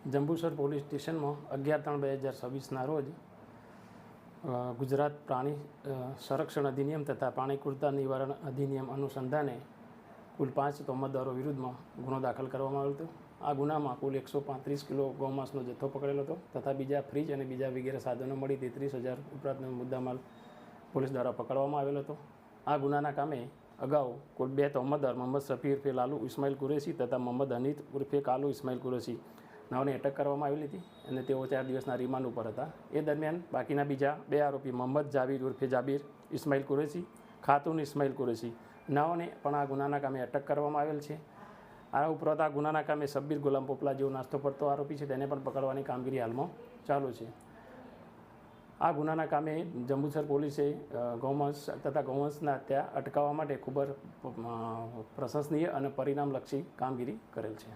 Jambusar police સ્ટેશનમાં 11/3/2026ના રોજ ગુજરાત પ્રાણી સંરક્ષણ અધિનિયમ તથા પ્રાણી ક્રૂરતા નિવારણ અધિનિયમ અનુસંધાને કુલ 5 તોમતદારો વિરુદ્ધમાં ગુનો દાખલ કરવામાં આવ્યો હતો। આ ગુનામાં કુલ 135 કિલો ગૌમાંસનો જથ્થો પકડેલો હતો તથા બીજા ફ્રીજ અને બીજા વગેરે સાધનો મળી 33,000 ઉપરાંતનો મુદ્દામાલ પોલીસ દ્વારા પકડવામાં આવેલો હતો। આ ગુનાના કામે અગાઉ કુલ 2 તોમતદાર મોહમ્મદ શફી ઉર્ફે લાલુ ઇસ્માઇલ કુરેશી તથા મોહમ્મદ હનીફ ઉર્ફે કાલુ ઇસ્માઇલ કુરેશી નાઓને અટક કરવામાં આવેલી હતી અને તેઓ 4 દિવસના રિમાન્ડ ઉપર હતા। એ દરમિયાન બાકીના બીજા 2 આરોપી મોહમ્મદ જાવીર ઉર્ફે જાબીર ઇસ્માઇલ કુરેશી, ખાતુન ઇસ્માઇલ કુરેશી નાઓને પણ આ ગુનાના કામે અટક કરવામાં આવેલ છે। આ ઉપરાંત આ ગુનાના કામે શબ્બીર ગુલામ પોપલા જેવો નાસ્તો પડતો આરોપી છે, તેને પણ પકડવાની કામગીરી હાલમાં ચાલુ છે। આ ગુનાના કામે જંબુસર પોલીસે ગૌમાંસ તથા ગૌવંશના હત્યા અટકાવવા માટે ખૂબ જ પ્રશંસનીય અને પરિણામલક્ષી કામગીરી કરેલ છે।